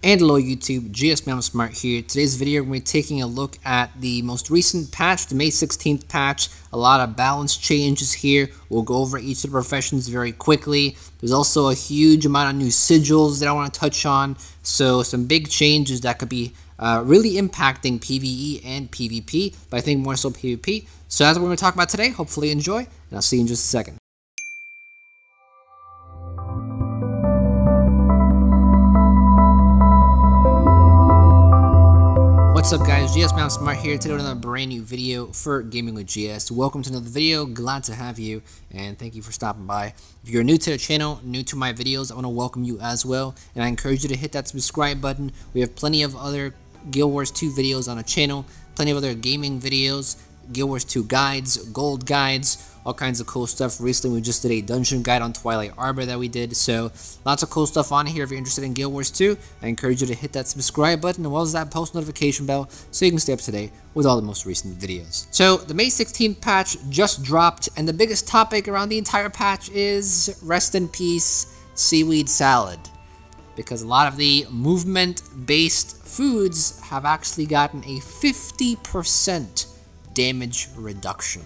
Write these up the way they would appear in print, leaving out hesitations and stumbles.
And hello YouTube, GSmaniamsmart here. Today's video we're going to be taking a look at the most recent patch, the May 16th patch. A lot of balance changes here. We'll go over each of the professions very quickly. There's also a huge amount of new sigils that I want to touch on. So some big changes that could be really impacting PvE and PvP, but I think more so PvP. So that's what we're going to talk about today. Hopefully you enjoy, and I'll see you in just a second. What's up guys, GSmaniamsmart here today with another brand new video for Gaming with GS. Welcome to another video, glad to have you, and thank you for stopping by. If you're new to the channel, new to my videos, I want to welcome you as well, and I encourage you to hit that subscribe button. We have plenty of other Guild Wars 2 videos on the channel, plenty of other gaming videos, Guild Wars 2 guides, gold guides, all kinds of cool stuff. Recently we just did a dungeon guide on Twilight Arbor that we did, so lots of cool stuff on here. If you're interested in Guild Wars 2, I encourage you to hit that subscribe button as well as that post notification bell so you can stay up to date with all the most recent videos. So the May 16th patch just dropped, and the biggest topic around the entire patch is rest in peace seaweed salad, because a lot of the movement based foods have actually gotten a 50% damage reduction.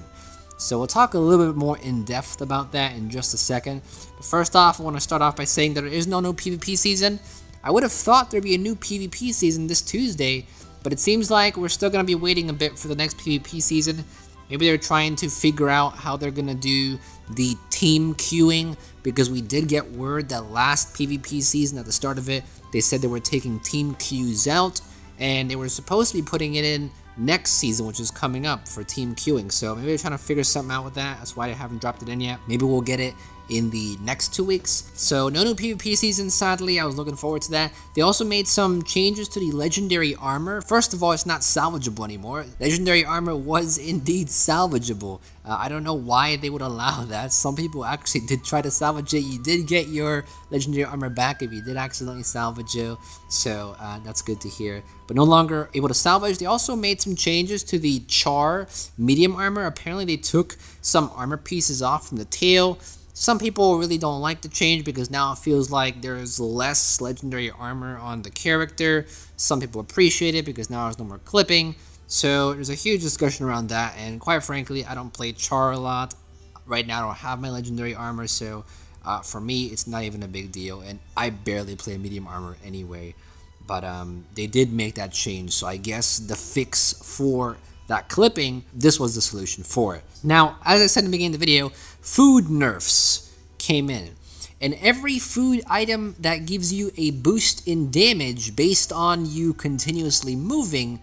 So we'll talk a little bit more in depth about that in just a second. But first off, I want to start off by saying that there is no new PvP season. I would have thought there'd be a new PvP season this Tuesday, but it seems like we're still going to be waiting a bit for the next PvP season. Maybe they're trying to figure out how they're going to do the team queuing, because we did get word that last PvP season at the start of it, they said they were taking team queues out, and they were supposed to be putting it in next season, which is coming up for team queuing. So maybe they're trying to figure something out with that. That's why they haven't dropped it in yet. Maybe we'll get it in the next 2 weeks. So no new PvP season, sadly. I was looking forward to that. They also made some changes to the legendary armor. First of all, it's not salvageable anymore. Legendary armor was indeed salvageable. I don't know why they would allow that. Some people actually did try to salvage it. You did get your legendary armor back if you did accidentally salvage it. So that's good to hear. But no longer able to salvage. They also made some changes to the Char medium armor. Apparently they took some armor pieces off from the tail. Some people really don't like the change because now it feels like there's less legendary armor on the character. Some people appreciate it because now there's no more clipping. So there's a huge discussion around that, and quite frankly, I don't play Char a lot. Right now I don't have my legendary armor, so for me it's not even a big deal, and I barely play medium armor anyway. But they did make that change, so I guess the fix for that clipping, this was the solution for it. Now, as I said in the beginning of the video, food nerfs came in. And every food item that gives you a boost in damage based on you continuously moving,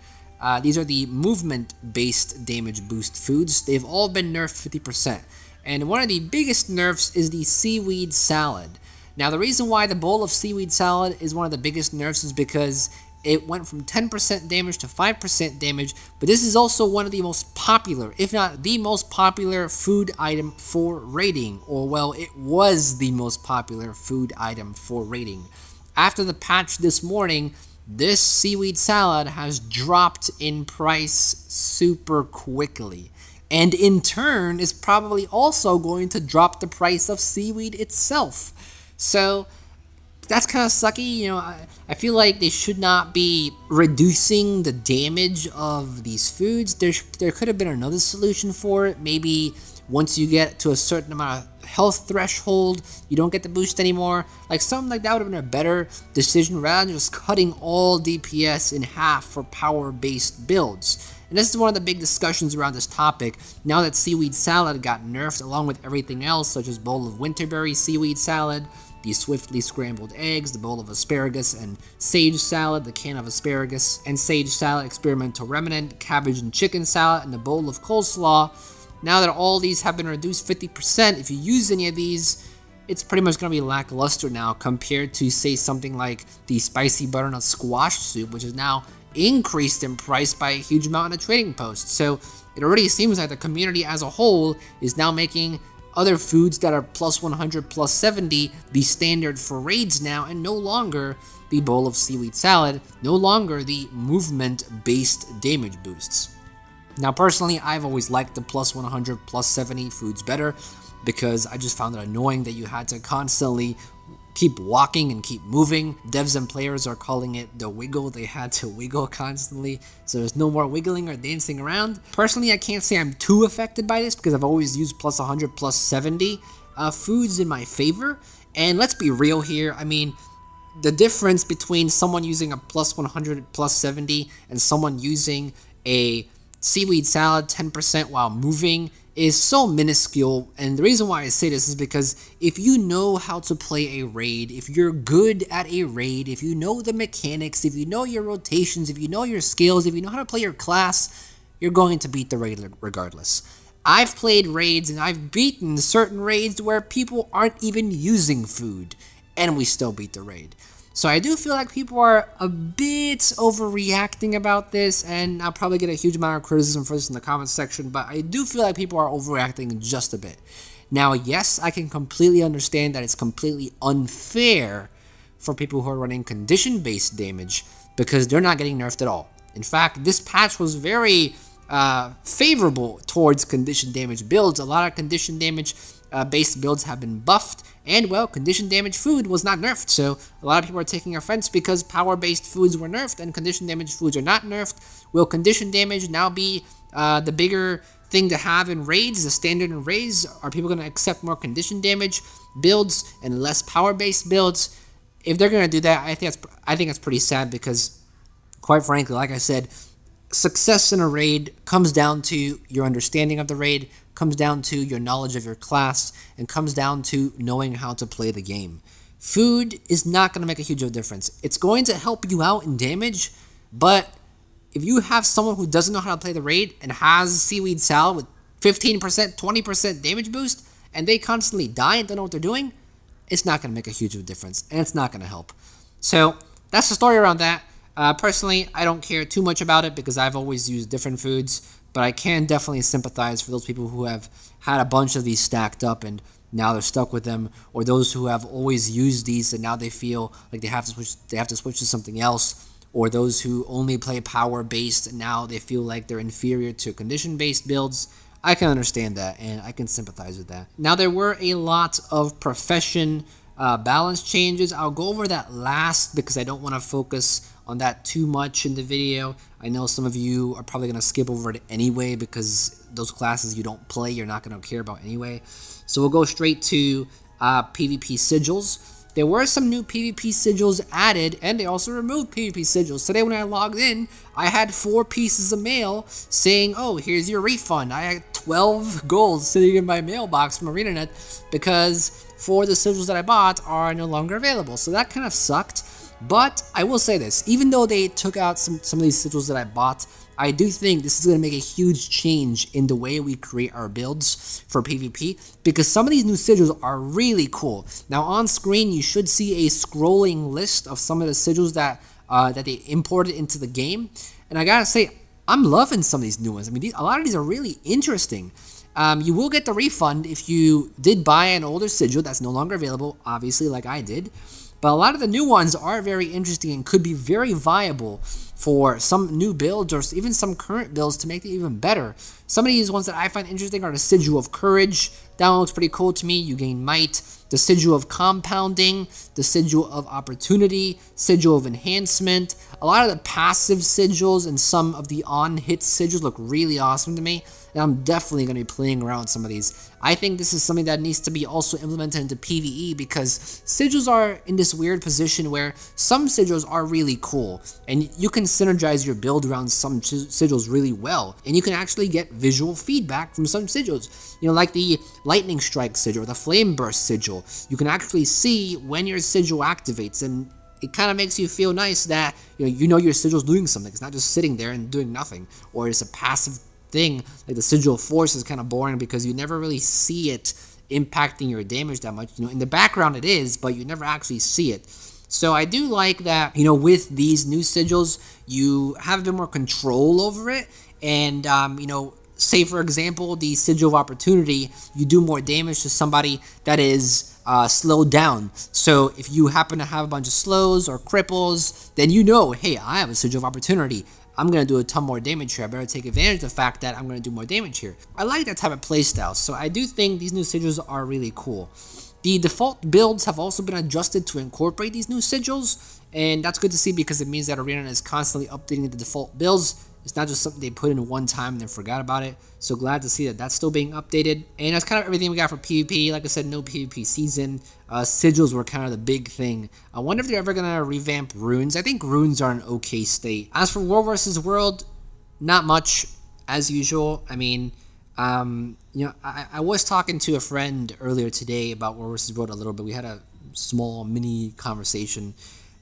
these are the movement-based damage boost foods, they've all been nerfed 50%. And one of the biggest nerfs is the seaweed salad. Now, the reason why the Bowl of Seaweed Salad is one of the biggest nerfs is because it went from 10% damage to 5% damage, but this is also one of the most popular, if not the most popular food item for raiding, or well, it was the most popular food item for raiding. After the patch this morning, this seaweed salad has dropped in price super quickly, and in turn is probably also going to drop the price of seaweed itself. So that's kind of sucky. You know, I feel like they should not be reducing the damage of these foods. There could have been another solution for it. Maybe once you get to a certain amount of health threshold, you don't get the boost anymore. Like something like that would have been a better decision rather than just cutting all DPS in half for power-based builds. And this is one of the big discussions around this topic. Now that Seaweed Salad got nerfed along with everything else, such as Bowl of Winterberry Seaweed Salad, the Swiftly Scrambled Eggs, the Bowl of Asparagus and Sage Salad, the Can of Asparagus and Sage Salad, Experimental Remnant, Cabbage and Chicken Salad, and the Bowl of Coleslaw. Now that all these have been reduced 50%, if you use any of these, it's pretty much going to be lackluster now compared to, say, something like the Spicy Butternut Squash Soup, which is now increased in price by a huge amount on a trading post. So it already seems like the community as a whole is now making other foods that are plus 100, plus 70 the standard for raids now, and no longer the Bowl of Seaweed Salad, no longer the movement-based damage boosts. Now, personally, I've always liked the plus 100, plus 70 foods better, because I just found it annoying that you had to constantly keep walking and keep moving. Devs and players are calling it the wiggle. They had to wiggle constantly, so there's no more wiggling or dancing around. Personally, I can't say I'm too affected by this because I've always used plus 100, plus 70 foods in my favor. And let's be real here. I mean, the difference between someone using a plus 100, plus 70 and someone using a seaweed salad 10% while moving is so minuscule. And the reason why I say this is because if you know how to play a raid, if you're good at a raid, if you know the mechanics, if you know your rotations, if you know your skills, if you know how to play your class, you're going to beat the raid regardless. I've played raids and I've beaten certain raids where people aren't even using food and we still beat the raid. So I do feel like people are a bit overreacting about this, and I'll probably get a huge amount of criticism for this in the comments section, but I do feel like people are overreacting just a bit. Now, yes, I can completely understand that it's completely unfair for people who are running condition-based damage because they're not getting nerfed at all. In fact, this patch was very favorable towards condition damage builds. A lot of condition damage based builds have been buffed, and well, condition damage food was not nerfed, so a lot of people are taking offense because power based foods were nerfed and condition damage foods are not nerfed. Will condition damage now be the bigger thing to have in raids, the standard in raids? Are people going to accept more condition damage builds and less power based builds? If they're going to do that, I think it's pretty sad because, quite frankly, like I said, success in a raid comes down to your understanding of the raid, comes down to your knowledge of your class, and comes down to knowing how to play the game. Food is not going to make a huge difference. It's going to help you out in damage, but if you have someone who doesn't know how to play the raid and has seaweed salad with 15%, 20% damage boost, and they constantly die and don't know what they're doing, it's not going to make a huge difference, and it's not going to help. So that's the story around that. Personally, I don't care too much about it because I've always used different foods, but I can definitely sympathize for those people who have had a bunch of these stacked up and now they're stuck with them, or those who have always used these and now they feel like they have to switch to something else, or those who only play power based and now they feel like they're inferior to condition based builds. I can understand that and I can sympathize with that. Now, there were a lot of profession balance changes. I'll go over that last because I don't want to focus on that too much in the video. I know some of you are probably going to skip over it anyway because those classes you don't play, you're not going to care about anyway. So we'll go straight to PvP Sigils. There were some new PvP Sigils added, and they also removed PvP Sigils. Today when I logged in, I had 4 pieces of mail saying, oh, here's your refund. I had 12 golds sitting in my mailbox from ArenaNet because 4 of the sigils that I bought are no longer available. So that kind of sucked. But I will say this, even though they took out some of these sigils that I bought, I do think this is going to make a huge change in the way we create our builds for PvP, because some of these new sigils are really cool. Now on screen you should see a scrolling list of some of the sigils that they imported into the game, and I gotta say, I'm loving some of these new ones. I mean, a lot of these are really interesting. You will get the refund if you did buy an older sigil that's no longer available, obviously, like I did. But a lot of the new ones are very interesting and could be very viable for some new builds or even some current builds to make it even better. Some of these ones that I find interesting are the Sigil of Courage. That one looks pretty cool to me. You gain might. The Sigil of Compounding, the Sigil of Opportunity, Sigil of Enhancement. A lot of the passive sigils and some of the on-hit sigils look really awesome to me, and I'm definitely going to be playing around with some of these. I think this is something that needs to be also implemented into PvE because sigils are in this weird position where some sigils are really cool, and you can synergize your build around some sigils really well, and you can actually get visual feedback from some sigils. You know, like the Lightning Strike sigil or the Flame Burst sigil. You can actually see when your sigil activates, and it kind of makes you feel nice that you know your sigil's doing something. It's not just sitting there and doing nothing, or it's a passive thing. Like the Sigil of Force is kind of boring because you never really see it impacting your damage that much. In the background it is, but you never actually see it. So I do like that, with these new sigils, you have a bit more control over it, and say for example the Sigil of Opportunity, you do more damage to somebody that is slowed down. So if you happen to have a bunch of slows or cripples, then hey, I have a Sigil of Opportunity. I'm going to do a ton more damage here. I better take advantage of the fact that I'm going to do more damage here. I like that type of playstyle, so I do think these new sigils are really cool. The default builds have also been adjusted to incorporate these new sigils, and that's good to see because it means that Arena is constantly updating the default builds. It's not just something they put in one time and then forgot about it. So glad to see that that's still being updated. And that's kind of everything we got for PvP. Like I said, no PvP season. Sigils were kind of the big thing. I wonder if they're ever going to revamp runes. I think runes are in okay state. As for War vs. World, not much as usual. I mean, you know, I was talking to a friend earlier today about War vs. World a little bit. We had a small mini conversation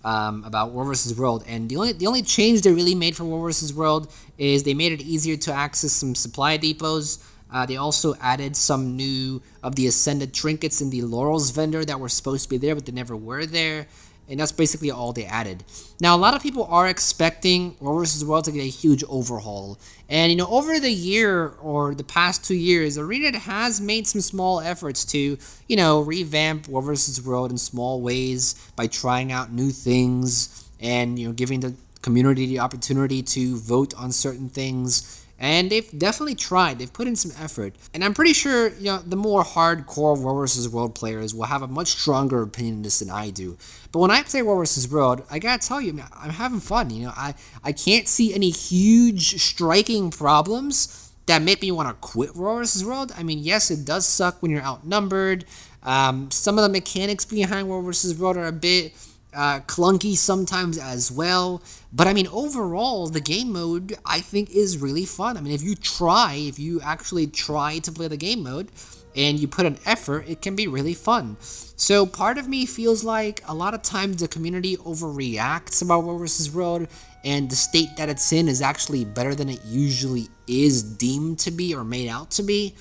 about War vs. World, and the only change they really made for War vs. World is they made it easier to access some supply depots. They also added some new of the Ascended trinkets in the Laurels vendor that were supposed to be there, but they never were there. And that's basically all they added. Now, a lot of people are expecting War vs. World to get a huge overhaul. And, you know, over the year or the past 2 years, Arena has made some small efforts to, you know, revamp War vs. World in small ways by trying out new things and, you know, giving the community the opportunity to vote on certain things. And they've definitely tried. They've put in some effort. And I'm pretty sure, you know, the more hardcore War vs. World players will have a much stronger opinion of this than I do. But when I play War vs. World, I gotta tell you, I'm having fun. You know, I can't see any huge striking problems that make me want to quit War vs. World. I mean, yes, it does suck when you're outnumbered. Some of the mechanics behind War vs. World are a bit clunky sometimes as well, but I mean overall the game mode I think is really fun. I mean, if you actually try to play the game mode and you put an effort, it can be really fun. So part of me feels like a lot of times the community overreacts about War vs. World, and the state that it's in is actually better than it usually is deemed to be or made out to be.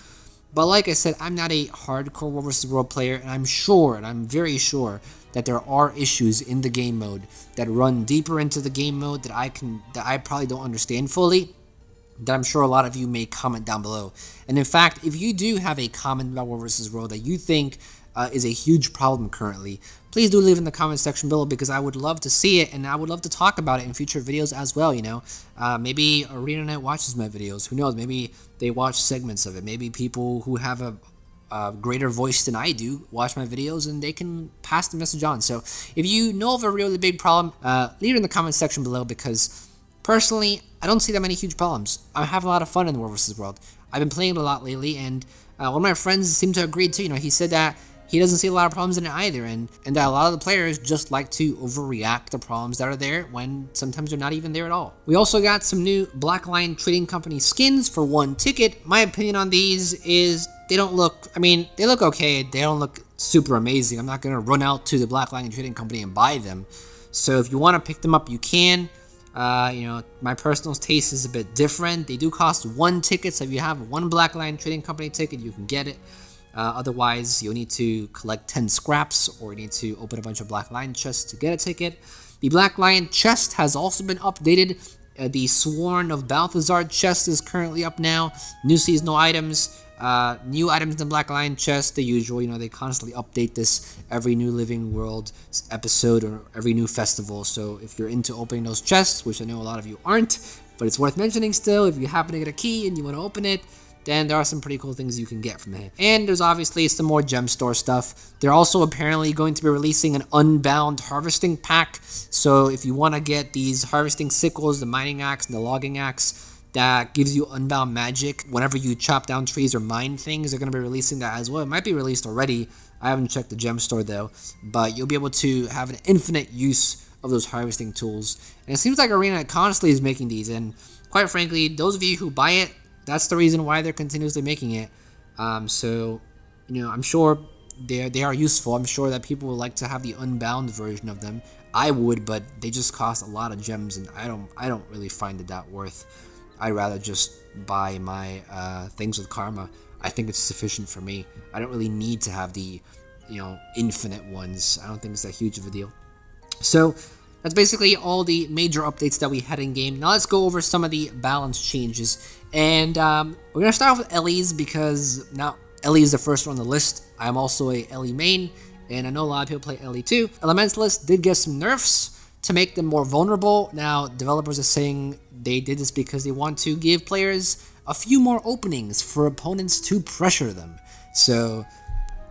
But like I said, I'm not a hardcore War vs. World player, and I'm very sure that there are issues in the game mode that run deeper into the game mode that I probably don't understand fully, that I'm sure a lot of you may comment down below. And in fact, if you do have a comment about War vs. World that you think is a huge problem currently, please do leave in the comment section below, because I would love to see it and I would love to talk about it in future videos as well. You know, maybe ArenaNet watches my videos. Who knows? Maybe they watch segments of it. Maybe people who have a greater voice than I do watch my videos and they can pass the message on. So if you know of a really big problem, leave it in the comment section below, because personally I don't see that many huge problems. I have a lot of fun in War vs. World. I've been playing it a lot lately, and one of my friends seemed to agree too. You know, he said that he doesn't see a lot of problems in it either, and that a lot of the players just like to overreact to problems that are there when sometimes they're not even there at all. We also got some new Black Lion Trading Company skins for 1 ticket. My opinion on these is they don't look, I mean, they look okay. They don't look super amazing. I'm not going to run out to the Black Lion Trading Company and buy them. So if you want to pick them up, you can. You know, my personal taste is a bit different. They do cost 1 ticket, so if you have 1 Black Lion Trading Company ticket, you can get it. Otherwise, you'll need to collect 10 scraps, or you need to open a bunch of Black Lion chests to get a ticket. The Black Lion chest has also been updated. The Sworn of Balthazar chest is currently up now. New seasonal items, new items in the Black Lion chest, the usual. You know, they constantly update this every new Living World episode or every new festival. So if you're into opening those chests, which I know a lot of you aren't, but it's worth mentioning still, if you happen to get a key and you want to open it, then there are some pretty cool things you can get from it. And there's obviously some more gem store stuff. They're also apparently going to be releasing an Unbound harvesting pack. So if you want to get these harvesting sickles, the mining axe, and the logging axe, that gives you Unbound magic whenever you chop down trees or mine things, they're going to be releasing that as well. It might be released already. I haven't checked the gem store though. But you'll be able to have an infinite use of those harvesting tools. And it seems like Arena constantly is making these. And quite frankly, those of you who buy it, that's the reason why they're continuously making it. So, you know, I'm sure they are useful. I'm sure that people would like to have the Unbound version of them. I would, but they just cost a lot of gems, and I don't really find it that worth. I'd rather just buy my things with karma. I think it's sufficient for me. I don't really need to have the, you know, infinite ones. I don't think it's that huge of a deal. So that's basically all the major updates that we had in game. Now let's go over some of the balance changes. And we're going to start off with Ellie's, because now Ellie is the first one on the list. I'm also a Ellie main, and I know a lot of people play Ellie too. Elementalist did get some nerfs to make them more vulnerable. Now, developers are saying they did this because they want to give players a few more openings for opponents to pressure them. So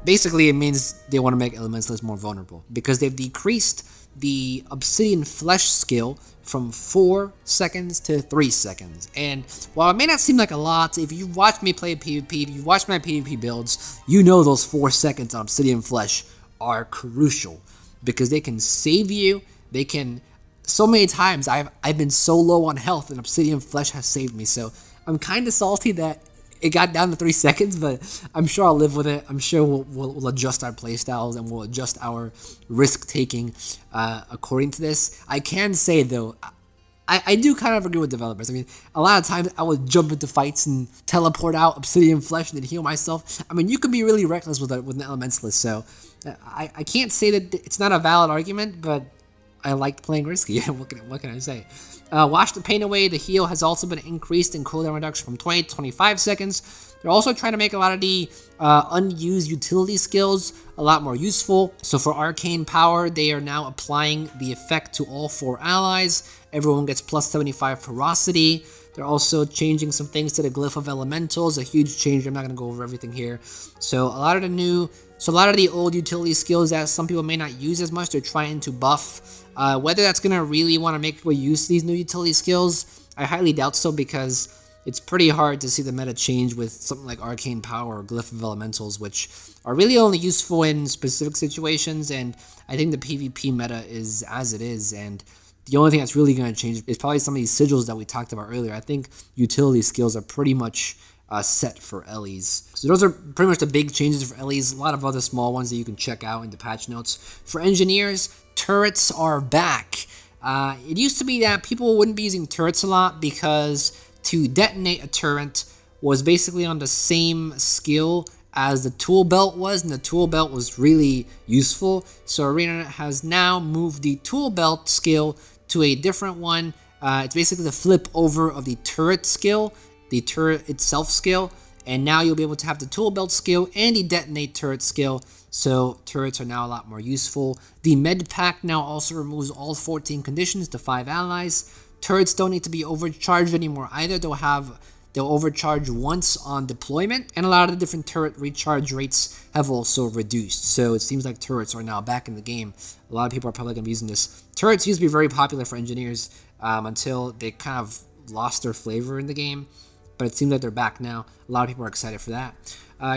Basically, it means they want to make Elementalists more vulnerable because they've decreased the Obsidian Flesh skill from 4 seconds to 3 seconds. And while it may not seem like a lot, if you've watched me play PvP, if you've watched my PvP builds, you know those 4 seconds on Obsidian Flesh are crucial because they can save you. They can... So many times I've been so low on health and Obsidian Flesh has saved me. So I'm kind of salty that it got down to 3 seconds, but I'm sure I'll live with it. I'm sure we'll adjust our playstyles and we'll adjust our risk-taking according to this. I can say, though, I do kind of agree with developers. I mean, a lot of times I would jump into fights and teleport out Obsidian Flesh and then heal myself. I mean, you can be really reckless with an Elementalist, so I can't say that it's not a valid argument, but I liked playing risky. What can I say? Wash the pain away. The heal has also been increased in cooldown reduction from 20 to 25 seconds. They're also trying to make a lot of the unused utility skills a lot more useful. So for Arcane Power, they are now applying the effect to all 4 allies. Everyone gets plus 75 ferocity. They're also changing some things to the Glyph of Elementals, a huge change. I'm not going to go over everything here. So a lot of the old utility skills that some people may not use as much, they're trying to buff. Whether that's going to really want to make people use these new utility skills, I highly doubt so, because it's pretty hard to see the meta change with something like Arcane Power or Glyph of Elementals, which are really only useful in specific situations, and I think the PvP meta is as it is, and the only thing that's really going to change is probably some of these sigils that we talked about earlier. I think utility skills are pretty much set for Ellies. So those are pretty much the big changes for Ellies. A lot of other small ones that you can check out in the patch notes. For engineers, turrets are back. It used to be that people wouldn't be using turrets a lot because to detonate a turret was basically on the same skill as the tool belt was, and the tool belt was really useful. So Arena has now moved the tool belt skill to a different one. It's basically the flip over of the turret skill, the turret itself skill, and now you'll be able to have the tool belt skill and the detonate turret skill, so turrets are now a lot more useful. The med pack now also removes all 14 conditions to 5 allies. Turrets don't need to be overcharged anymore either. They'll overcharge once on deployment, and a lot of the different turret recharge rates have also reduced. So it seems like turrets are now back in the game. A lot of people are probably going to be using this. Turrets used to be very popular for engineers until they kind of lost their flavor in the game, but it seems like they're back now. A lot of people are excited for that.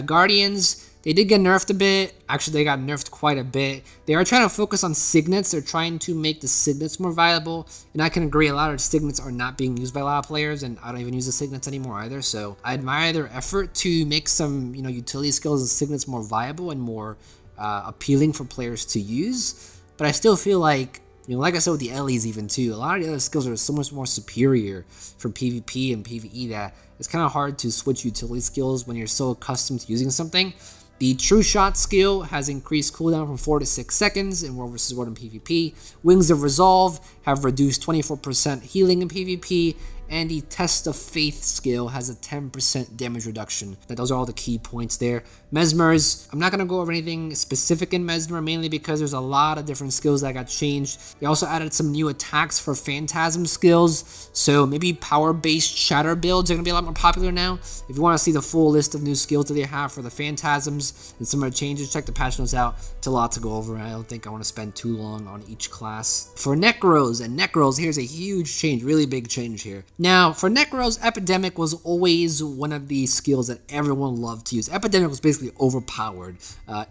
Guardians, they did get nerfed a bit. Actually, they got nerfed quite a bit. They are trying to focus on signets. They're trying to make the signets more viable, and I can agree, a lot of signets are not being used by a lot of players, and I don't even use the signets anymore either, so I admire their effort to make some, utility skills and signets more viable and more appealing for players to use, but I still feel like, like I said with the Ellies even too, a lot of the other skills are so much more superior for PvP and PvE that it's kind of hard to switch utility skills when you're so accustomed to using something. The True Shot skill has increased cooldown from 4 to 6 seconds in World vs. World in PvP. Wings of Resolve have reduced 24% healing in PvP. And the Test of Faith skill has a 10% damage reduction. Those are all the key points there. Mesmers, I'm not going to go over anything specific in Mesmer, mainly because there's a lot of different skills that got changed. They also added some new attacks for Phantasm skills, so maybe power-based Shatter builds are going to be a lot more popular now. If you want to see the full list of new skills that they have for the Phantasms and some of the changes, check the patch notes out. It's a lot to go over, and I don't think I want to spend too long on each class. For Necros, here's a huge change, really big change here. Now, for Necros, Epidemic was always one of the skills that everyone loved to use. Epidemic was basically overpowered.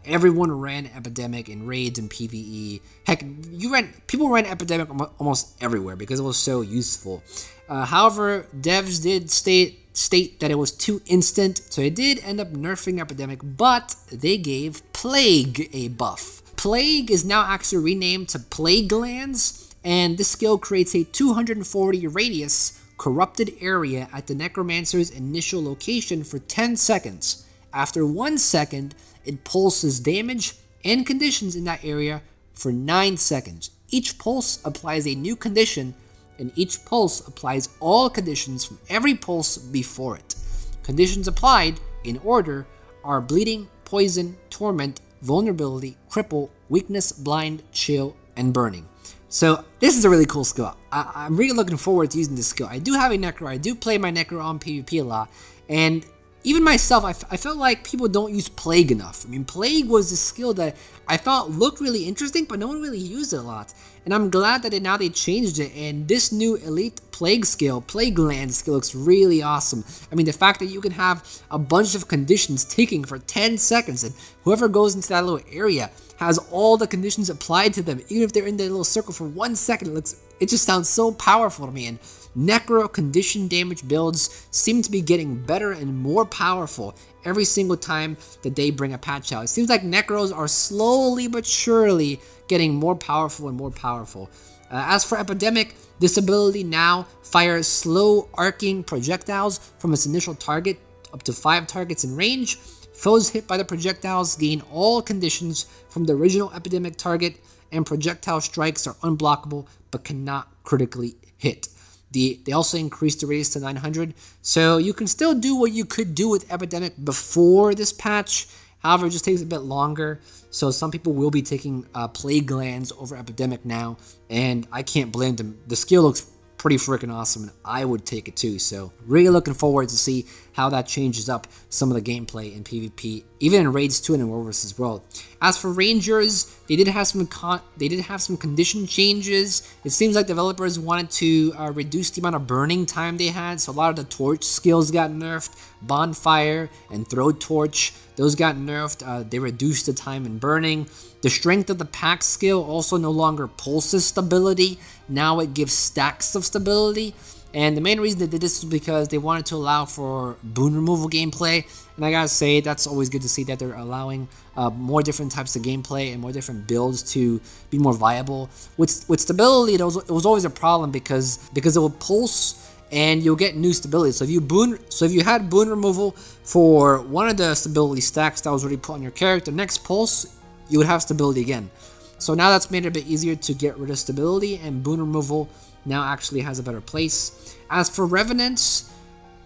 Everyone ran Epidemic in raids and PvE. Heck, people ran Epidemic almost everywhere because it was so useful. However, devs did state that it was too instant, so they did end up nerfing Epidemic, but they gave Plague a buff. Plague is now actually renamed to Plaguelands, and this skill creates a 240 radius corrupted area at the Necromancer's initial location for 10 seconds. After 1 second, it pulses damage and conditions in that area for 9 seconds. Each pulse applies a new condition, and each pulse applies all conditions from every pulse before it. Conditions applied, in order, are bleeding, poison, torment, vulnerability, cripple, weakness, blind, chill, and burning. So this is a really cool skill. I'm really looking forward to using this skill. I do have a Necro. I do play my Necro on PvP a lot, and even myself, I felt like people don't use Plague enough. I mean, Plague was a skill that I thought looked really interesting, but no one really used it a lot. And I'm glad that now they changed it, and this new Elite Plague skill, Plaguelands skill, looks really awesome. I mean, the fact that you can have a bunch of conditions ticking for 10 seconds, and whoever goes into that little area has all the conditions applied to them, even if they're in their little circle for 1 second, it just sounds so powerful to me. And Necro condition damage builds seem to be getting better and more powerful every single time that they bring a patch out. It seems like Necros are slowly but surely getting more powerful and more powerful. As for Epidemic, this ability now fires slow arcing projectiles from its initial target up to 5 targets in range. Foes hit by the projectiles gain all conditions from the original Epidemic target, and projectile strikes are unblockable but cannot critically hit. They also increased the radius to 900, so you can still do what you could do with Epidemic before this patch. However, it just takes a bit longer, so some people will be taking Plaguelands over Epidemic now, and I can't blame them. The skill looks pretty freaking awesome, and I would take it too, so really looking forward to see how that changes up some of the gameplay in PvP, even in Raids 2 and in World vs. World. As for Rangers, they did have some condition changes. It seems like developers wanted to reduce the amount of burning time they had, so a lot of the torch skills got nerfed. Bonfire and Throw Torch, those got nerfed. They reduced the time in burning. The Strength of the Pack skill also no longer pulses stability. Now it gives stacks of stability. And the main reason they did this is because they wanted to allow for boon removal gameplay. And I gotta say, that's always good to see that they're allowing more different types of gameplay and more different builds to be more viable. With stability, it was always a problem because it will pulse and you'll get new stability. So if you had boon removal for one of the stability stacks that was already put on your character, next pulse you would have stability again. So now that's made it a bit easier to get rid of stability, and boon removal now actually has a better place. As for Revenants,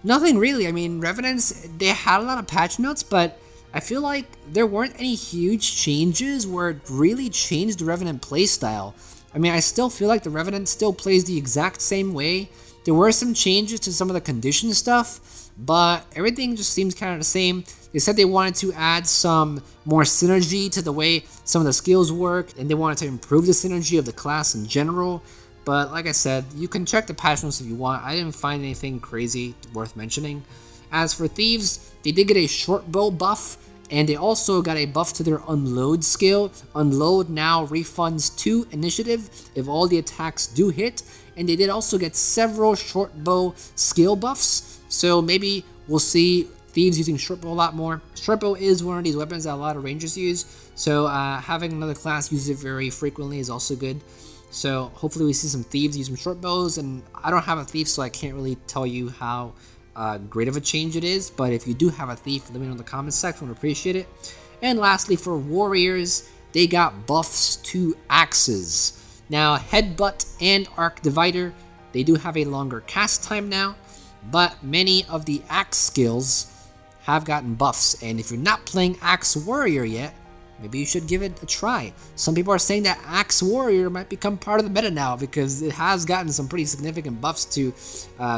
nothing really. I mean, Revenants, they had a lot of patch notes, but I feel like there weren't any huge changes where it really changed the Revenant playstyle. I mean, I still feel like the Revenant still plays the exact same way. There were some changes to some of the condition stuff, but everything just seems kind of the same. They said they wanted to add some more synergy to the way some of the skills work, and they wanted to improve the synergy of the class in general. But like I said, you can check the patch notes if you want. I didn't find anything crazy worth mentioning. As for Thieves, they did get a short bow buff, and they also got a buff to their Unload skill. Unload now refunds 2 initiative if all the attacks do hit, and they did also get several short bow skill buffs, so maybe we'll see Thieves using short bow a lot more. Short bow is one of these weapons that a lot of rangers use, so having another class use it very frequently is also good. So hopefully we see some Thieves using short bows, and I don't have a Thief, so I can't really tell you how great of a change it is, but if you do have a Thief, let me know in the comments section, I would appreciate it. And lastly, for Warriors, they got buffs to axes. Now, Headbutt and Arc Divider, they do have a longer cast time now, but many of the axe skills have gotten buffs, and if you're not playing Axe Warrior yet, maybe you should give it a try. Some people are saying that Axe Warrior might become part of the meta now because it has gotten some pretty significant buffs to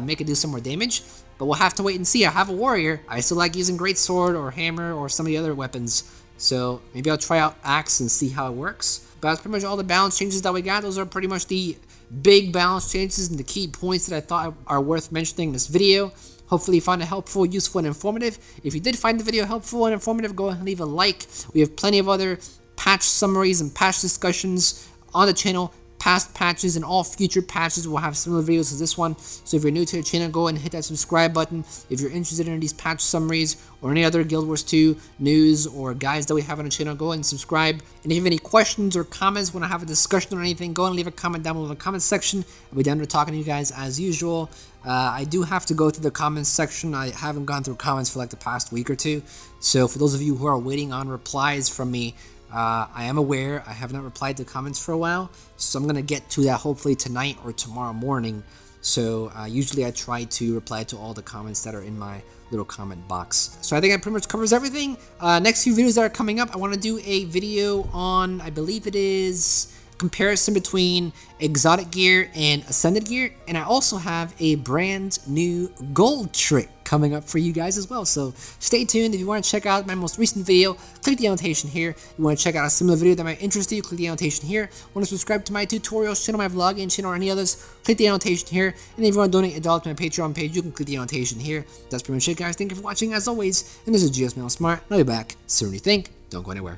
make it do some more damage. But we'll have to wait and see. I have a Warrior. I still like using Greatsword or Hammer or some of the other weapons. So maybe I'll try out Axe and see how it works. But that's pretty much all the balance changes that we got. Those are pretty much the big balance changes and the key points that I thought are worth mentioning in this video. Hopefully you found it helpful, useful, and informative. If you did find the video helpful and informative, go ahead and leave a like. We have plenty of other patch summaries and patch discussions on the channel. Past patches and all future patches will have similar videos to this one. So if you're new to the channel, go ahead and hit that subscribe button. If you're interested in these patch summaries or any other Guild Wars 2 news or guides that we have on the channel, go ahead and subscribe. And if you have any questions or comments, want to have a discussion or anything, go ahead and leave a comment down below in the comments section. I'll be down to talking to you guys as usual. I do have to go through the comments section. I haven't gone through comments for like the past week or two. So for those of you who are waiting on replies from me, I am aware I have not replied to comments for a while, so I'm going to get to that hopefully tonight or tomorrow morning. So usually I try to reply to all the comments that are in my little comment box. So I think that pretty much covers everything. Next few videos that are coming up, I want to do a video on, I believe it is comparison between exotic gear and ascended gear, and I also have a brand new gold trick coming up for you guys as well. So stay tuned. If you want to check out my most recent video, click the annotation here. You want to check out a similar video that might interest you, click the annotation here. Want to subscribe to my tutorials channel, my vlogging channel, or any others, click the annotation here. And if you want to donate $1 to my Patreon page, you can click the annotation here. That's pretty much it, guys. Thank you for watching as always, and this is GSmaniamsmart. I'll be back soon. You think? Don't go anywhere.